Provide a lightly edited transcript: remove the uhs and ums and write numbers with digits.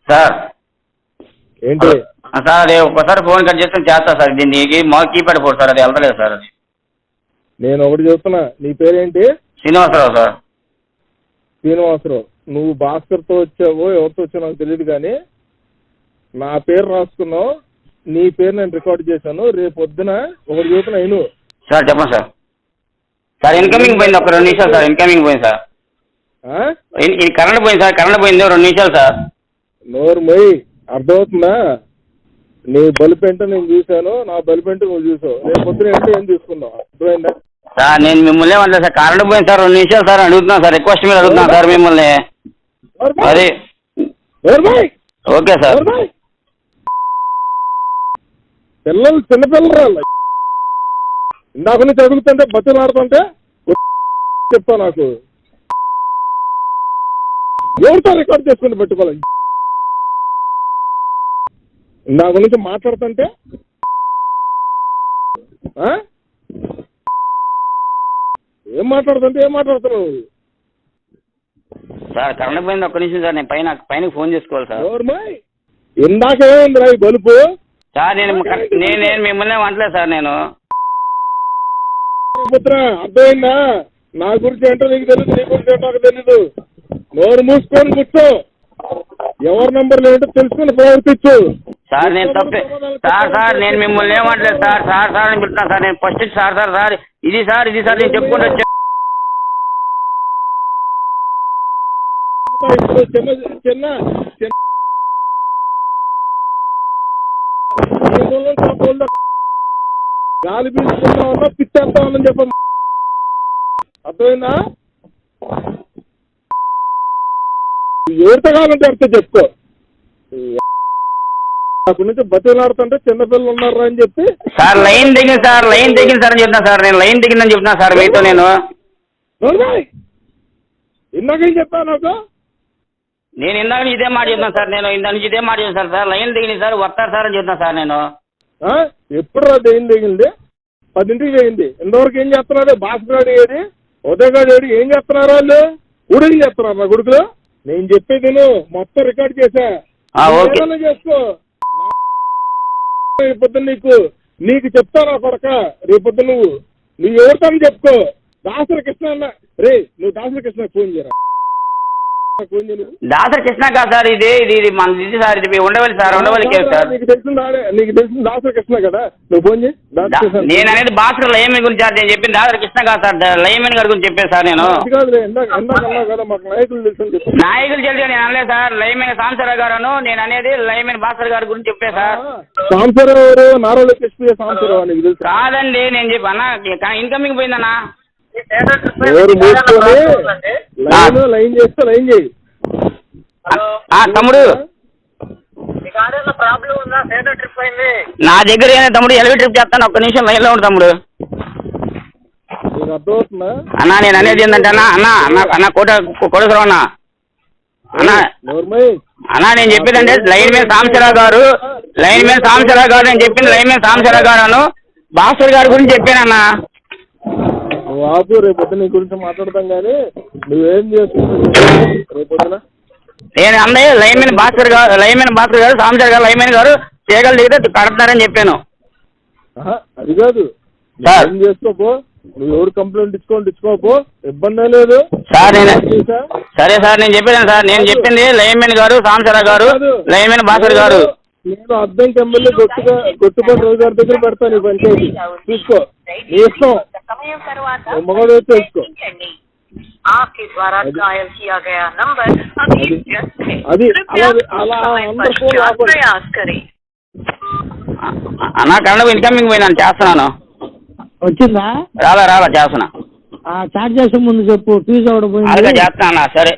Sir ఏంటి sir అదే ఒక్కసారి ఫోన్ కట్ చేస్తే చేస్తా సార్ దీనికి మా కీప్యాడ్ ఫోన్ సార్ అది వెళ్తలేదు సార్ అది. నేను ఒకటి చెప్తున్నా, నీ పేరేంటి? శ్రీనివాసరావు సార్. శ్రీనివాసరావు. నువ్వు భాస్కర్తో వచ్చావో ఎవరితో వచ్చావో నాకు తెలియదు, కానీ నా పేరు రాసుకున్నావు, నీ పేరు నేను రికార్డ్ చేశాను. రేపు పొద్దున ఒకటి చెప్తున్నా విను. సార్ చెప్పండి సార్. సార్ ఇన్కమింగ్ పోయింది, ఒక 2 నిమిషాలు సార్. ఇన్కమింగ్ పోయింది సార్. కరెంట్ పోయింది సార్, కరెంట్ పోయింది 2 నిమిషాలు సార్. నోరు మొయ్యి. అర్థమవుతుందా? నీ బల్బ్ ఏంటో నేను చూశాను, నా బల్బ్ ఏంటో నువ్వు చూసావు. రేపు పొద్దున ఏంటో ఏం తీసుకున్నావు? అర్థమైందా? సార్ నేను మిమ్మల్ని ఏమంటలేదు సార్, కరెంట్ పోయింది సార్ 2 నిమిషాలు సార్. అడుగుతున్నాను సార్, రిక్వెస్ట్ మీద అడుగుతున్నాను సార్ మిమ్మల్ని. అది ఓకే సార్. పిల్లలు చిన్నపిల్లలు ఇందాక నుంచి అడుగుతుంటే బతులు ఆడుతుంటే చెప్తా. నాకు ఎవరితో రికార్డ్ చేసుకుని పెట్టుకోవాలి. ఇందాక నుంచి మాట్లాడుతుంటే ఏం మాట్లాడుతున్నావు సార్? కరెంట్ పోయింది 1 నిమిషం సార్. నేను పైన ఫోన్ చేసుకోవాలి సార్. ఇందాక ఏమైంది రా ఈ బలుపు? సార్ నేను మిమ్మల్ని వంటలేదు సార్. నేను పుత్ర అర్థమైందా? నా గురించి ఏంటో నీకు తెలియదు, నీ గురించి ఏంటో నాకు తెలీదు. నోరు మూసుకొని కూర్చో. ఎవరి నంబర్లు ఏంటో తెలుసుకుని ప్రవర్తించు. సార్ నేను తప్పే సార్ నేను మిమ్మల్ని ఏమంటలేదు సార్. సార్ అని పెడుతున్నాను సార్. నేను ఫస్ట్ సార్ ఇది సార్ నేను చెప్పుకుంటూ వచ్చాను. చిన్న గాలి పీల్చుకుందామన్నా పిచ్చేస్తామని చెప్ప. అర్థమైందా? ఎవరితో కావాలంటే ఎవరితో చెప్పుకో. అక్కడి నుంచి బతిలాడుతుంటే చిన్నపిల్లలు ఉన్నారా అని చెప్పి. సార్ లైన్ దిగింది సార్ అని చెప్తున్నా సార్. నేను లైన్ దిగిందని చెప్తున్నా సార్ మీతో. నేను ఇందాకేం చెప్పాను నాకు? నేను ఇందాక నుంచి ఇదే మాట చెప్తాను సార్. నేను ఇందాక నుంచి ఇదే మాట చెప్తాను సార్. లైన్ దిగింది సార్, వస్తారు సార్ అని చెప్తాను సార్. నేను ఎప్పుడు రా దేని దిగింది? 10ంటికి దిగింది. ఇంతవరకు ఏం చేస్తున్నారు? భాస్కర్ ఏది, ఉదయగాడు ఏది, ఏం చేస్తున్నారు వాళ్ళు? ఊడికి చేస్తున్నారు నా గుడుకులు. నేను చెప్పేది మొత్తం రికార్డ్ చేశా. చేసుకో. రేపొద్దు నీకు చెప్తారా కొడక? రేపొద్దు నువ్వు ఎవరితో చెప్పుకో. దాసరి కృష్ణ అన్న రే, నువ్వు దాసరి కృష్ణ ఫోన్ చేయరా. దాసరి కృష్ణ కాదు సార్, ఇది మన ఇది సార్. ఇది Undavalli sir, Undavalli case sir. నీకు తెలిసిన దాసరి కృష్ణ కదా, నువ్వు ఫోన్ చేయి. నేను అనేది భాస్కర్ లైన్మెన్ గురించి సార్. నేను చెప్పింది దాసరి కృష్ణ కాదు సార్, లైన్మెన్ గారి గురించి చెప్పాను సార్. నేను నాయకులు తెలిసి నేను అనలేదు సార్. లైన్మెన్ సాంబశివరావు గారు, నేను అనేది లైన్మెన్ భాస్కర్ గారి గురించి చెప్పాను సార్. సాంబశివరావు నారాయణ కృష్ణ సాంబశివరావు కాదండి, నేను చెప్పి అన్న ఇన్కమింగ్ పోయిందన్నా. లైన్ చేస్తే లైన్ చేయి. తమ్ముడు నా దగ్గర ఏమైనా తమ్ముడు ఎల్వి ట్రిప్ చేస్తాను. 1 నిమిషం లైన్లో ఉండు తమ్ముడు. అన్నా నేను అనేది ఏంటంటే అన్న కోటేశ్వరరావు అన్నా నేను చెప్పేదంటే లైన్ మీద సాంబశివరావు గారు నేను చెప్పింది లైన్ మీద సాంబశివరావు గారు భాస్కర్ గారి గురించి చెప్పానన్నా. నువ్వు ఆపు, రేపొద్దున నీ గురించి మాట్లాడతాం. కానీ నువ్వేం చేస్తున్నావు రేపొద్దున? నేను అన్నయ్య లైన్మెన్ భాస్కర్ గారు సాంబశివరావు గారు లైన్మెన్ గారు తీగలు దిగితే కడుతున్నారని చెప్పాను. అది కాదు, ఏం చేసుకోపో. నువ్వు ఎవరు కంప్లైంట్ ఇచ్చుకోపో, ఇబ్బంది లేదు సార్. సరే సార్ నేను చెప్పాను సార్. నేను చెప్పింది లైన్మెన్ గారు సాంబశివరావు గారు లైన్మెన్ భాస్కర్ గారు. నేను అద్దంకి ఎమ్మెల్యే గొట్టుపడి రోజు గారి దగ్గర పెడతాను. ఈ పంచాయతీ చూసుకో, నీ ఇష్టం. మగవాడు తెలుసుకో. అది అలా అందరు ఫోన్ అన్నా కరెంట్ ఇన్కమింగ్ పోయిందని చేస్తున్నాను. వచ్చిందా? రాలా చేస్తున్నా. చార్జ్ చేసే ముందు చెప్పు, ఫీజు అవడం చేస్తానా? సరే.